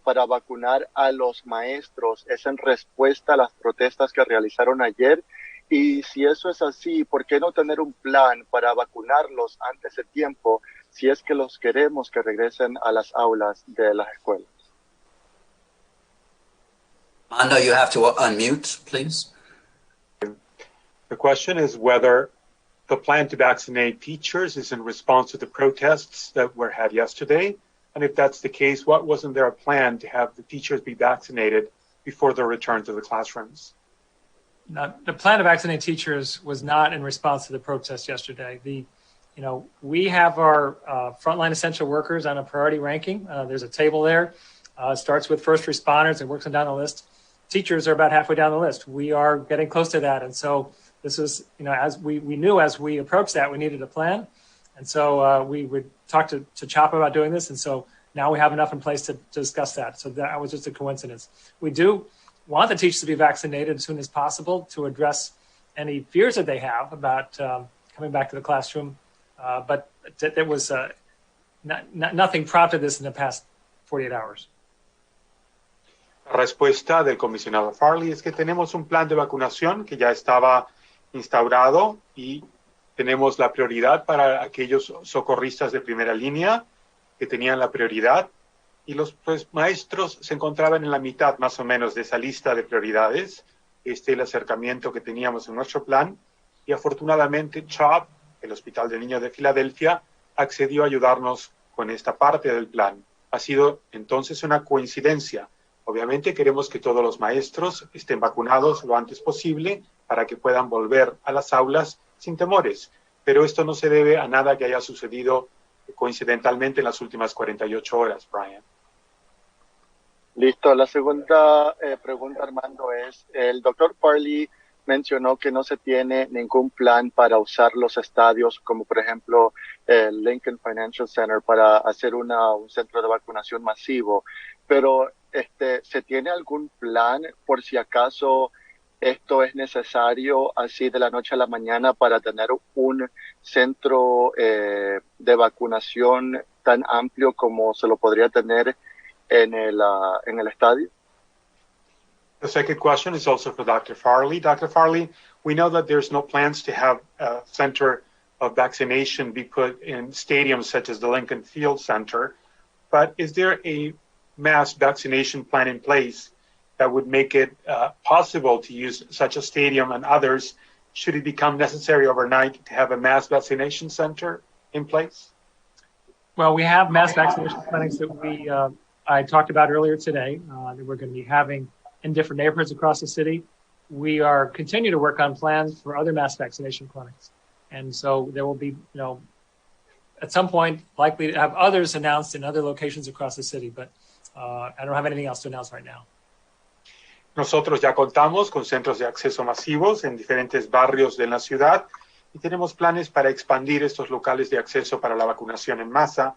para vacunar a los maestros es en respuesta a las protestas que realizaron ayer. Y si eso es así, ¿por qué no tener un plan para vacunarlos antes de tiempo si es que los queremos que regresen a las aulas de las escuelas? Armando, you have to unmute, please. The question is whether the plan to vaccinate teachers is in response to the protests that were had yesterday. And if that's the case, what wasn't there a plan to have the teachers be vaccinated before their return to the classrooms? Now, the plan to vaccinate teachers was not in response to the protests yesterday. We have our frontline essential workers on a priority ranking. There's a table there. It starts with first responders and works them down the list. Teachers are about halfway down the list. We are getting close to that. And so this is, as we knew as we approached that, we needed a plan. And so we would talk to CHOP about doing this. And so now we have enough in place to discuss that. So that was just a coincidence. We do want the teachers to be vaccinated as soon as possible to address any fears that they have about coming back to the classroom. But there was nothing prompted this in the past 48 hours. La respuesta del comisionado Farley es que tenemos un plan de vacunación que ya estaba instaurado y tenemos la prioridad para aquellos socorristas de primera línea que tenían la prioridad y los maestros se encontraban en la mitad más o menos de esa lista de prioridades. Este es el acercamiento que teníamos en nuestro plan y afortunadamente CHOP, el Hospital de Niños de Filadelfia, accedió a ayudarnos con esta parte del plan. Ha sido entonces una coincidencia. Obviamente queremos que todos los maestros estén vacunados lo antes posible para que puedan volver a las aulas sin temores. Pero esto no se debe a nada que haya sucedido coincidentalmente en las últimas 48 horas, Brian. Listo. La segunda pregunta, Armando, es, el doctor Farley mencionó que no se tiene ningún plan para usar los estadios, como por ejemplo el Lincoln Financial Center, para hacer un centro de vacunación masivo. Pero, ¿se tiene algún plan por si acaso esto es necesario así de la noche a la mañana para tener un centro de vacunación tan amplio como se lo podría tener en el estadio? The second question is also for Dr. Farley. Dr. Farley, we know that there's no plans to have a center of vaccination be put in stadiums such as the Lincoln Field Center, but is there a mass vaccination plan in place that would make it possible to use such a stadium and others should it become necessary overnight to have a mass vaccination center in place? Well, we have mass vaccination clinics that I talked about earlier today that we're going to be having in different neighborhoods across the city. We are continue to work on plans for other mass vaccination clinics. And so there will be, at some point likely to have others announced in other locations across the city, but I don't have anything else to announce right now. Nosotros ya contamos con centros de acceso masivos en diferentes barrios de la ciudad y tenemos planes para expandir estos locales de acceso para la vacunación en masa.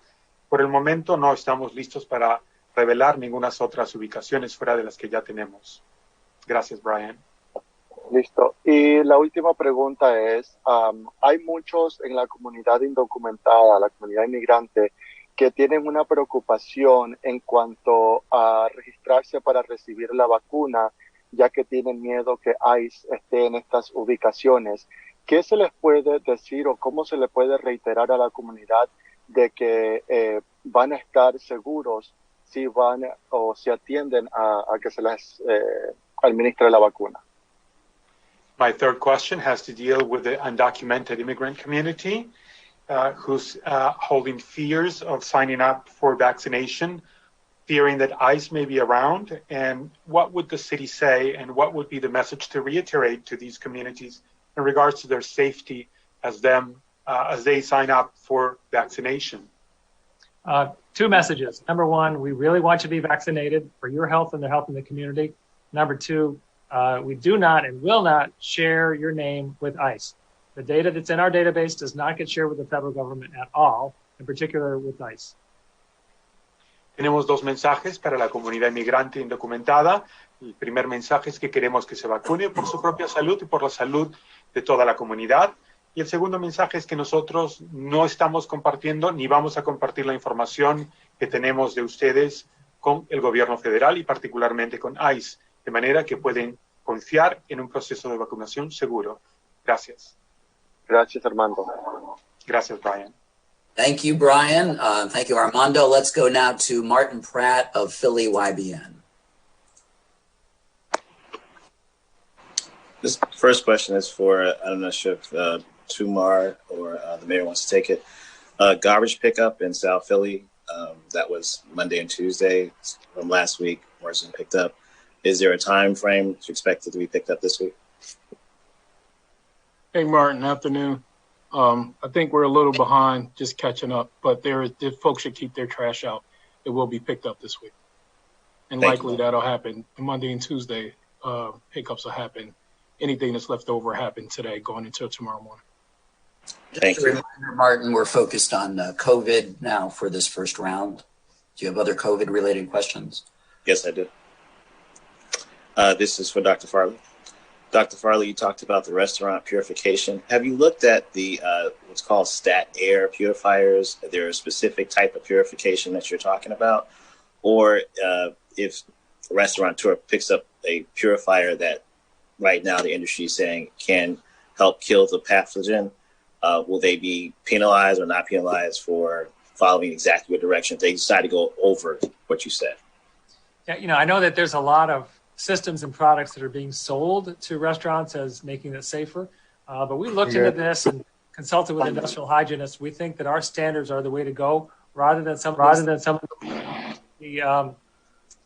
Por el momento no estamos listos para revelar ninguna otras ubicaciones fuera de las que ya tenemos. Gracias, Brian. Listo. Y la última pregunta es, hay muchos en la comunidad indocumentada, la comunidad inmigrante, que tienen una preocupación en cuanto a registrarse para recibir la vacuna, ya que tienen miedo que ICE esté en estas ubicaciones. ¿Qué se les puede decir o cómo se le puede reiterar a la comunidad de que van a estar seguros si van o si atienden a que se les administre la vacuna? My third question has to deal with the undocumented immigrant community who's holding fears of signing up for vaccination, fearing that ICE may be around. And what would the city say, and what would be the message to reiterate to these communities in regards to their safety as they sign up for vaccination? Two messages. Number one, we really want you to be vaccinated for your health and the health of the community. Number two, we do not and will not share your name with ICE. The data that's in our database does not get shared with the federal government at all, in particular with ICE. Tenemos dos mensajes para la comunidad inmigrante indocumentada. El primer mensaje es que queremos que se vacune por su propia salud y por la salud de toda la comunidad. Y el segundo mensaje es que nosotros no estamos compartiendo ni vamos a compartir la información que tenemos de ustedes con el gobierno federal y particularmente con ICE, de manera que pueden confiar en un proceso de vacunación seguro. Gracias. Gracias, Armando. Gracias, Brian. Thank you, Brian. Thank you, Armando. Let's go now to Martin Pratt of Philly YBN. This first question is for, I'm not sure if Tumar or the mayor wants to take it. Garbage pickup in South Philly, that was Monday and Tuesday from last week, wasn't picked up. Is there a time frame to expect it to be picked up this week? Hey, Martin, afternoon. I think we're a little behind, just catching up, but folks should keep their trash out. It will be picked up this week. And likely that'll happen. Monday and Tuesday, pickups will happen. Anything that's left over happened today, going until tomorrow morning. Just a reminder, Martin, we're focused on COVID now for this first round. Do you have other COVID-related questions? Yes, I do. This is for Dr. Farley. Dr. Farley, you talked about the restaurant purification. Have you looked at the what's called stat air purifiers? Is there a specific type of purification that you're talking about? Or if a restaurateur picks up a purifier that right now the industry is saying can help kill the pathogen, will they be penalized or not penalized for following exactly your direction if they decide to go over what you said? Yeah, I know that there's a lot of systems and products that are being sold to restaurants as making it safer. But we looked into this and consulted with industrial hygienists. We think that our standards are the way to go rather than some of the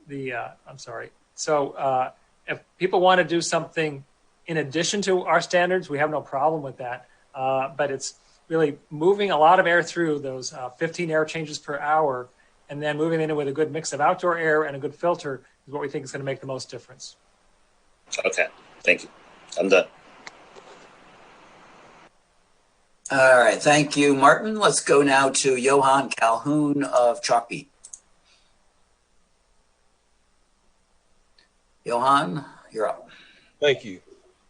I'm sorry. So if people want to do something in addition to our standards, we have no problem with that. But it's really moving a lot of air through those 15 air changes per hour, and then moving in with a good mix of outdoor air and a good filter is what we think is going to make the most difference. Okay, thank you. I'm done. All right, thank you, Martin. Let's go now to Johan Calhoun of Chalkbeat. Johan, you're up. Thank you.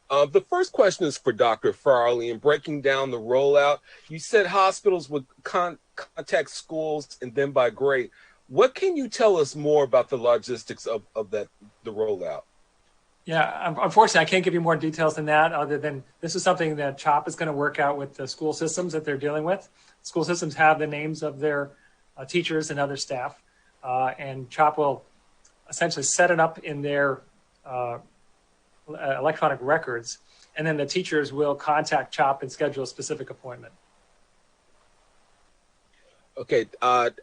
The first question is for Dr. Farley. In breaking down the rollout, you said hospitals would contact schools and then by grade. What can you tell us more about the logistics of the rollout? Yeah, unfortunately, I can't give you more details than that, other than this is something that CHOP is going to work out with the school systems that they're dealing with. School systems have the names of their teachers and other staff, and CHOP will essentially set it up in their electronic records, and then the teachers will contact CHOP and schedule a specific appointment. Okay,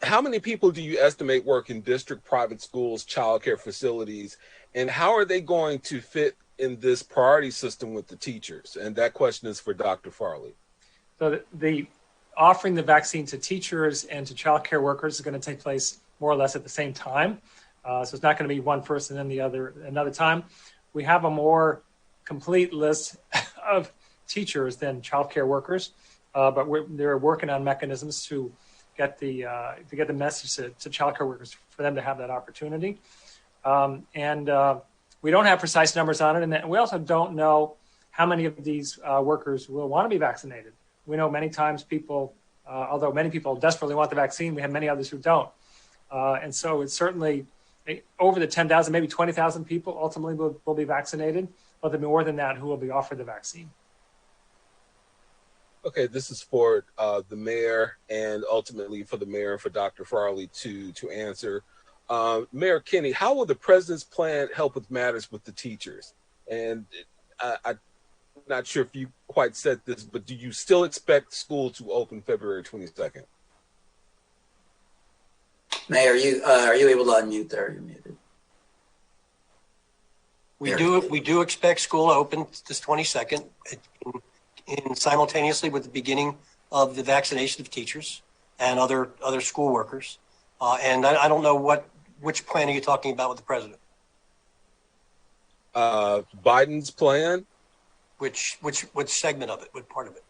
how many people do you estimate work in district private schools, childcare facilities, and how are they going to fit in this priority system with the teachers? And that question is for Dr. Farley. So the offering the vaccine to teachers and to childcare workers is going to take place more or less at the same time. So it's not going to be one first and then the other another time. We have a more complete list of teachers than childcare workers, but they're working on mechanisms to get the message to childcare workers for them to have that opportunity. We don't have precise numbers on it, and we also don't know how many of these workers will want to be vaccinated. We know many times people, although many people desperately want the vaccine, we have many others who don't. And so it's certainly over the 10,000, maybe 20,000 people ultimately will be vaccinated, but there'll be more than that who will be offered the vaccine. Okay, this is for the mayor and ultimately for the mayor and for Dr. Farley to answer. Mayor Kinney, how will the president's plan help with matters with the teachers? And I'm not sure if you quite said this, but do you still expect school to open February 22nd? Mayor, are you able to unmute there? You're muted. We do expect school to open this 22nd. In simultaneously with the beginning of the vaccination of teachers and other school workers. And I don't know which plan are you talking about with the president? Biden's plan? Which segment of it? What part of it?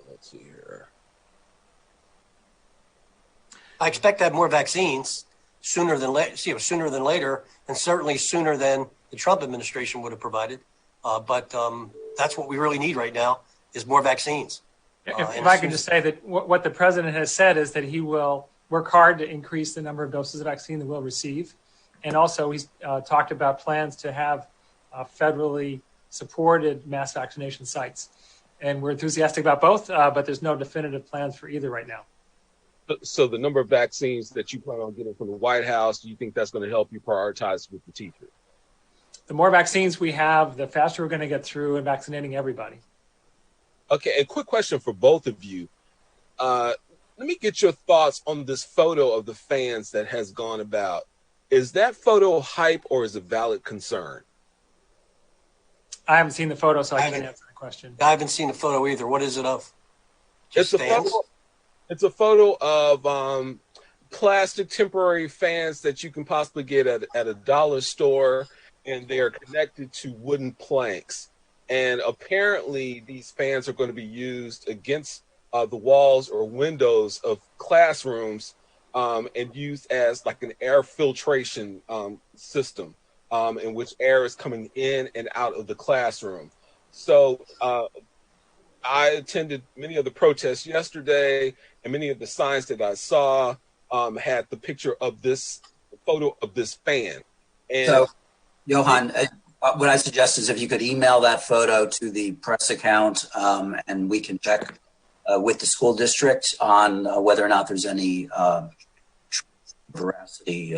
Let's see here. I expect to have more vaccines sooner than later, and certainly sooner than the Trump administration would have provided. But that's what we really need right now is more vaccines. If I can just say that what the president has said is that he will work hard to increase the number of doses of vaccine that we'll receive. And also he's talked about plans to have federally supported mass vaccination sites. And we're enthusiastic about both, but there's no definitive plans for either right now. So the number of vaccines that you plan on getting from the White House, do you think that's going to help you prioritize with the teachers? The more vaccines we have, the faster we're going to get through and vaccinating everybody. Okay, a quick question for both of you. Let me get your thoughts on this photo of the fans that has gone about. Is that photo hype or is it valid concern? I haven't seen the photo, so I can't answer the question. I haven't seen the photo either. What is it of? It's a photo of plastic temporary fans that you can possibly get at a dollar store, and they are connected to wooden planks. And apparently these fans are going to be used against the walls or windows of classrooms and used as like an air filtration system in which air is coming in and out of the classroom. So I attended many of the protests yesterday, and many of the signs that I saw had the picture of this photo of this fan. And so, Johan, what I suggest is if you could email that photo to the press account, and we can check with the school district on whether or not there's any veracity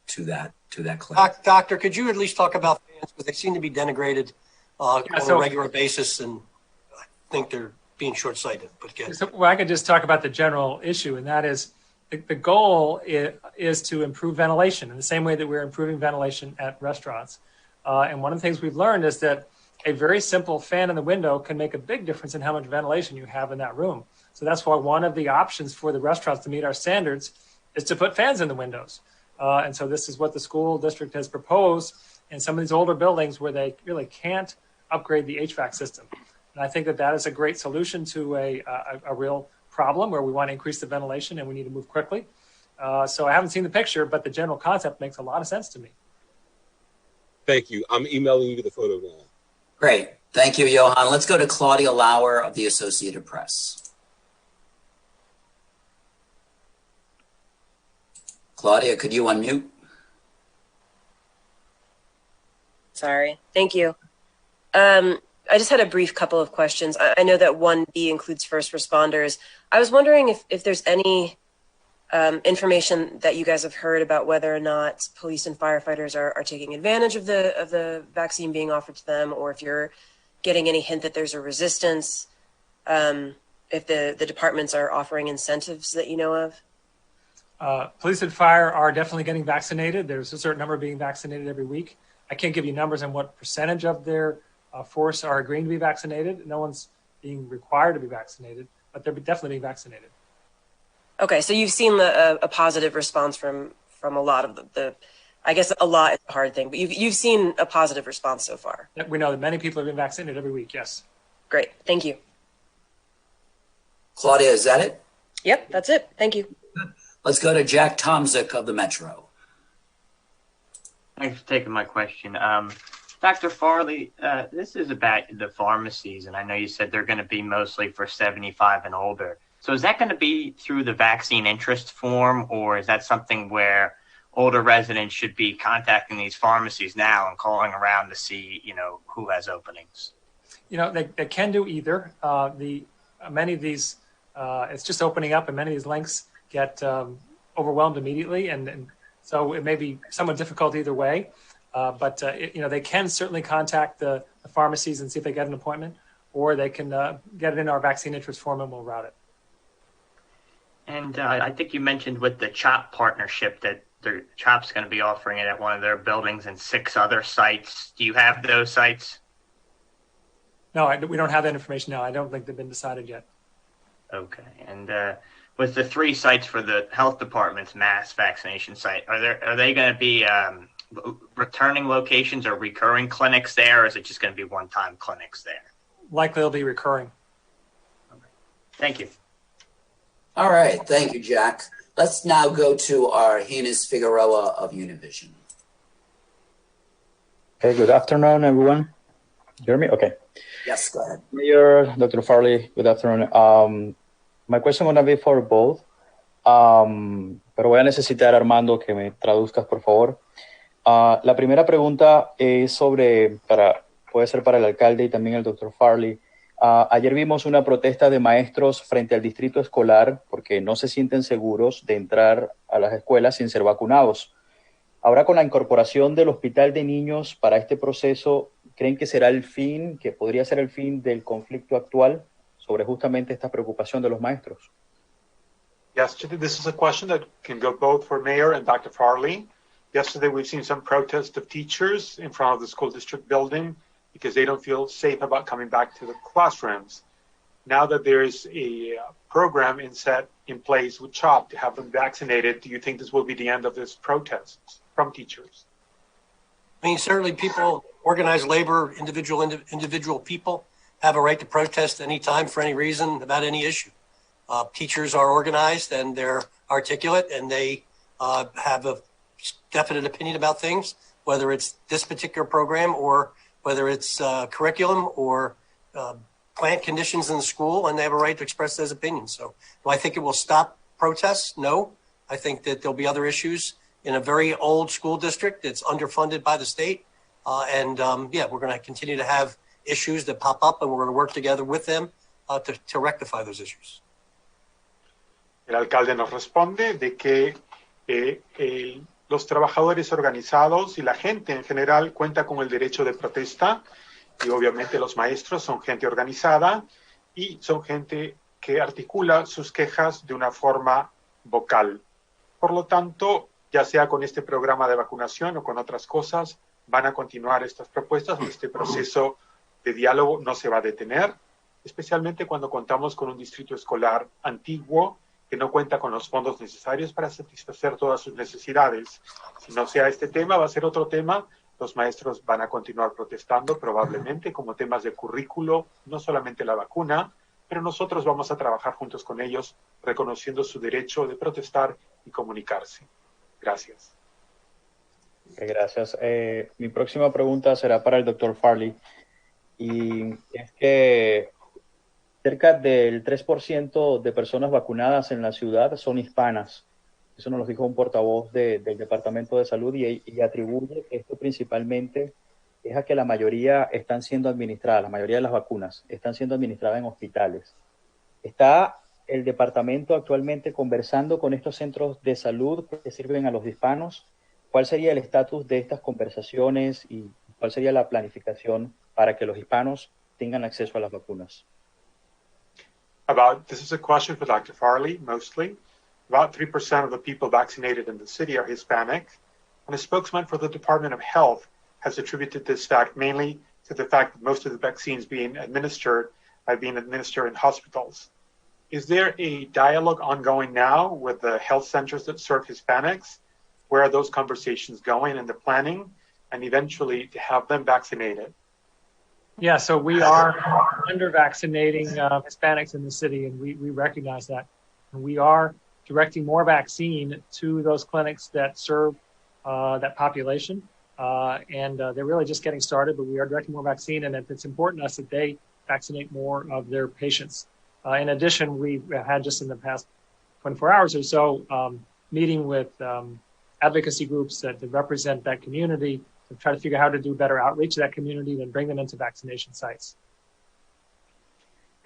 to that claim. Doctor, could you at least talk about fans, because they seem to be denigrated on a regular basis, and I think they're being short-sighted. But so, well, I can just talk about the general issue, and that is the goal is to improve ventilation in the same way that we're improving ventilation at restaurants. And one of the things we've learned is that a very simple fan in the window can make a big difference in how much ventilation you have in that room. So that's why one of the options for the restaurants to meet our standards is to put fans in the windows. And so this is what the school district has proposed in some of these older buildings where they really can't upgrade the HVAC system. And I think that that is a great solution to a real problem where we want to increase the ventilation and we need to move quickly. So I haven't seen the picture, but the general concept makes a lot of sense to me. Thank you. I'm emailing you the photo now. Great. Thank you, Johan. Let's go to Claudia Lauer of the Associated Press. Claudia, could you unmute? Sorry. Thank you. I just had a brief couple of questions. I know that 1B includes first responders. I was wondering if there's any information that you guys have heard about whether or not police and firefighters are taking advantage of the vaccine being offered to them, or if you're getting any hint that there's a resistance, if the departments are offering incentives that you know of. Police and fire are definitely getting vaccinated. There's a certain number being vaccinated every week. I can't give you numbers on what percentage of their force are agreeing to be vaccinated. No one's being required to be vaccinated, but they're definitely being vaccinated. Okay, so you've seen a positive response from a lot of the I guess a lot is a hard thing, but you've seen a positive response so far. We know that many people have been vaccinated every week, yes. Great, thank you. Claudia, is that it? Yep, that's it. Thank you. Let's go to Jack Tomzik of the Metro. Thanks for taking my question. Dr. Farley, this is about the pharmacies, and I know you said they're going to be mostly for 75 and older. So is that going to be through the vaccine interest form, or is that something where older residents should be contacting these pharmacies now and calling around to see, who has openings? They can do either. Many of these, it's just opening up, and many of these links get overwhelmed immediately, and so it may be somewhat difficult either way. But they can certainly contact the pharmacies and see if they get an appointment, or they can get it in our vaccine interest form and we'll route it. And I think you mentioned with the CHOP partnership that CHOP's going to be offering it at one of their buildings and 6 other sites. Do you have those sites? No, we don't have that information now. I don't think they've been decided yet. Okay. And with the 3 sites for the health department's mass vaccination site, are they going to be returning locations or recurring clinics there, or is it just going to be one-time clinics there? Likely it'll be recurring. Okay. Thank you. All right. Thank you, Jack. Let's now go to our Hines Figueroa of Univision. Okay, good afternoon, everyone. You hear me? Okay. Yes, go ahead. Mayor, Dr. Farley, good afternoon. My question is going to be for both, pero voy a necesitar, Armando, que me traduzcas, por favor. La primera pregunta es puede ser para el alcalde y también el Dr. Farley. Ayer vimos una protesta de maestros frente al distrito escolar porque no se sienten seguros de entrar a las escuelas sin ser vacunados. Ahora, con la incorporación del hospital de niños para este proceso, ¿creen que podría ser el fin del conflicto actual sobre justamente esta preocupación de los maestros? Yesterday, this is a question that can go both for Mayor and Dr. Farley. Yesterday, we've seen some protests of teachers in front of the school district building because they don't feel safe about coming back to the classrooms. Now that there is a program in place with CHOP to have them vaccinated, do you think this will be the end of this protest from teachers? I mean, certainly people, organized labor, individual people have a right to protest anytime for any reason about any issue. Teachers are organized and they're articulate and they have a definite opinion about things, whether it's this particular program or whether it's curriculum or plant conditions in the school, and they have a right to express those opinions. So do I think it will stop protests? No. I think that there'll be other issues in a very old school district that's underfunded by the state. We're going to continue to have issues that pop up, and we're going to work together with them to rectify those issues. El alcalde nos responde de que los trabajadores organizados y la gente en general cuenta con el derecho de protesta, y obviamente los maestros son gente organizada y son gente que articula sus quejas de una forma vocal. Por lo tanto, ya sea con este programa de vacunación o con otras cosas, van a continuar estas propuestas. Este proceso de diálogo no se va a detener, especialmente cuando contamos con un distrito escolar antiguo que no cuenta con los fondos necesarios para satisfacer todas sus necesidades. Si no sea este tema, va a ser otro tema. Los maestros van a continuar protestando probablemente como temas de currículo, no solamente la vacuna, pero nosotros vamos a trabajar juntos con ellos, reconociendo su derecho de protestar y comunicarse. Gracias. Gracias. Mi próxima pregunta será para el doctor Farley. Y es que cerca del 3% de personas vacunadas en la ciudad son hispanas. Eso nos lo dijo un portavoz del Departamento de Salud y atribuye que esto principalmente es a que la mayoría están siendo administradas, la mayoría de las vacunas están siendo administradas en hospitales. ¿Está el departamento actualmente conversando con estos centros de salud que sirven a los hispanos? ¿Cuál sería el estatus de estas conversaciones y cuál sería la planificación para que los hispanos tengan acceso a las vacunas? This is a question for Dr. Farley, mostly. About 3% of the people vaccinated in the city are Hispanic, and a spokesman for the Department of Health has attributed this fact mainly to the fact that most of the vaccines being administered in hospitals. Is there a dialogue ongoing now with the health centers that serve Hispanics? Where are those conversations going and the planning, and eventually to have them vaccinated? Yeah, so we are under vaccinating Hispanics in the city, and we recognize that. And we are directing more vaccine to those clinics that serve that population. And they're really just getting started, but we are directing more vaccine, and it's important to us that they vaccinate more of their patients. In addition, we've had just in the past 24 hours or so meeting with advocacy groups that represent that community to try to figure out how to do better outreach to that community and bring them into vaccination sites.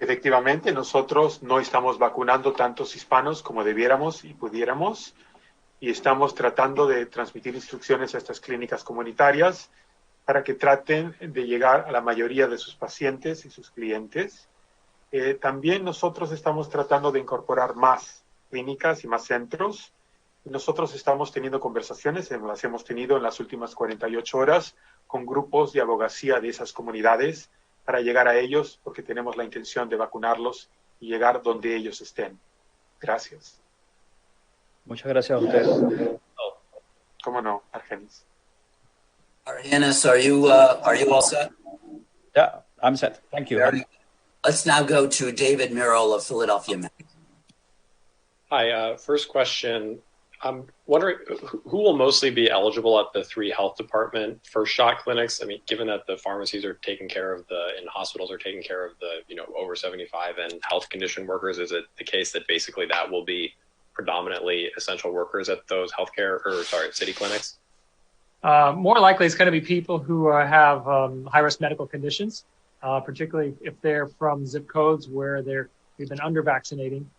Efectivamente, nosotros no estamos vacunando tantos hispanos como debiéramos y pudiéramos, y estamos tratando de transmitir instrucciones a estas clínicas comunitarias para que traten de llegar a la mayoría de sus pacientes y sus clientes. También nosotros estamos tratando de incorporar más clínicas y más centros. Nosotros estamos teniendo conversaciones, las hemos tenido en las últimas 48 horas con grupos de abogacía de esas comunidades para llegar a ellos, porque tenemos la intención de vacunarlos y llegar donde ellos estén. Gracias. Muchas gracias a ustedes. ¿Cómo no, Argenis? Argenis, are you all set? Yeah, I'm set. Thank you. Let's now go to David Merrill of Philadelphia. Hi, first question. I'm wondering who will mostly be eligible at the 3 health department first shot clinics? I mean, given that the pharmacies are taking care of and hospitals are taking care of the, over 75 and health condition workers, is it the case that basically that will be predominantly essential workers at those city clinics? More likely it's going to be people who have high-risk medical conditions, particularly if they're from zip codes where we've been under-vaccinating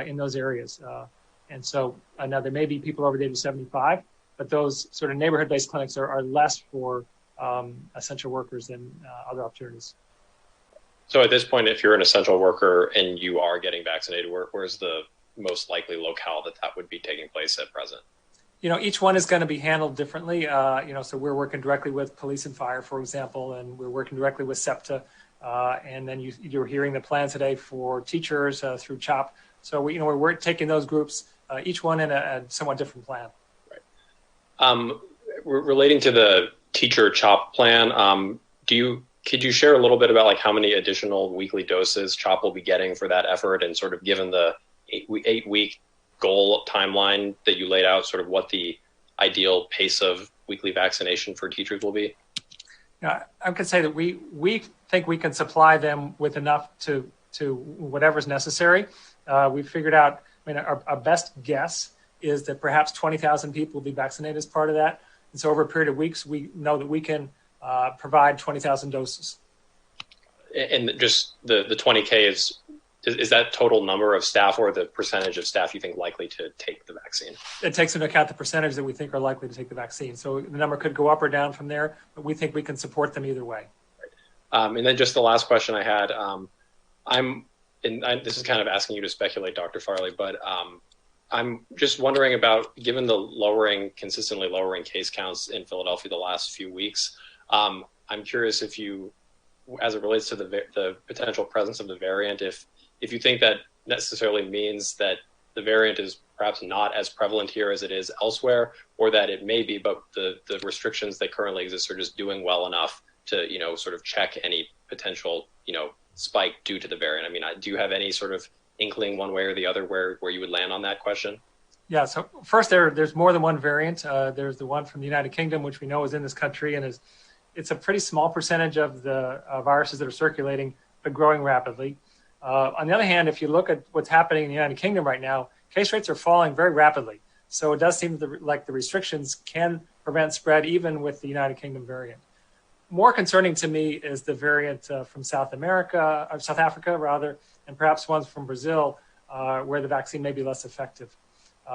in those areas. And so now there may be people over the age of 75, but those sort of neighborhood-based clinics are less for essential workers than other opportunities. So at this point, if you're an essential worker and you are getting vaccinated, where's the most likely locale that would be taking place at present? Each one is going to be handled differently. So we're working directly with police and fire, for example, and we're working directly with SEPTA. And then you're hearing the plan today for teachers through CHOP. So we're taking those groups, each one in a somewhat different plan. Right. Relating to the teacher CHOP plan, could you share a little bit about how many additional weekly doses CHOP will be getting for that effort, and sort of given the 8-week goal timeline that you laid out, sort of what the ideal pace of weekly vaccination for teachers will be? I could say that we think we can supply them with enough to whatever's necessary. We figured out, our best guess is that perhaps 20,000 people will be vaccinated as part of that. And so over a period of weeks, we know that we can provide 20,000 doses. And just the 20K is that total number of staff or the percentage of staff you think likely to take the vaccine? It takes into account the percentage that we think are likely to take the vaccine. So the number could go up or down from there, but we think we can support them either way. Right. And then just the last question I had, this is kind of asking you to speculate, Dr. Farley, but I'm just wondering about, given the consistently lowering case counts in Philadelphia the last few weeks, I'm curious if you, as it relates to the potential presence of the variant, if you think that necessarily means that the variant is perhaps not as prevalent here as it is elsewhere, or that it may be, but the restrictions that currently exist are just doing well enough to, sort of check any potential, spike due to the variant. I mean, do you have any sort of inkling one way or the other where you would land on that question? Yeah, so first there's more than one variant. There's the one from the United Kingdom, which we know is in this country, and it's a pretty small percentage of the viruses that are circulating, but growing rapidly. On the other hand, if you look at what's happening in the United Kingdom right now, case rates are falling very rapidly. So it does seem like the restrictions can prevent spread even with the United Kingdom variant. More concerning to me is the variant from South Africa rather, and perhaps ones from Brazil, where the vaccine may be less effective.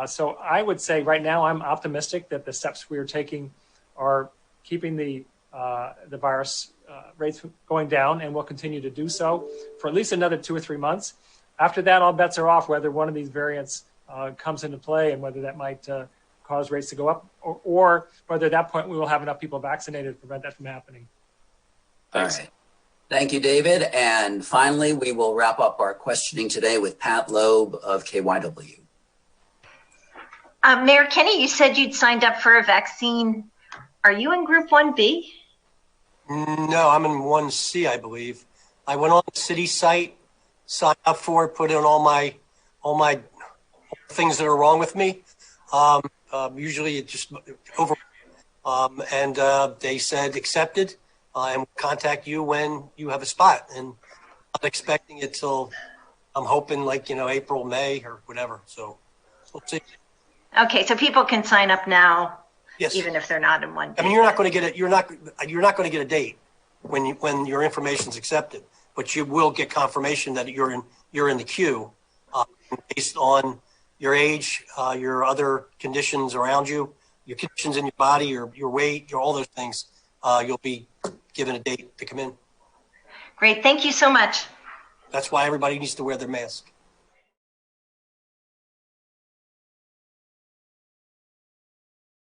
So I would say right now I'm optimistic that the steps we are taking are keeping the virus rates going down, and will continue to do so for at least another 2 or 3 months. After that, all bets are off whether one of these variants comes into play and whether that might cause rates to go up, or whether at that point we will have enough people vaccinated to prevent that from happening. Thanks. All right. Thank you, David. And finally, we will wrap up our questioning today with Pat Loeb of KYW. Mayor Kenny, you said you'd signed up for a vaccine. Are you in Group 1B? No, I'm in 1C, I believe. I went on the city site, signed up for it, put in all my things that are wrong with me. Usually it just over, and they said accepted, and we'll contact you when you have a spot. And I'm not expecting it till, I'm hoping like, April, May or whatever. So we'll see. Okay, so people can sign up now. Yes. Even if they're not in 1B. I mean, you're not going to get it. You're not going to get a date when your information's accepted, but you will get confirmation that you're in the queue based on your age, your other conditions around you, your conditions in your body, your weight, all those things. You'll be given a date to come in. Great. Thank you so much. That's why everybody needs to wear their mask.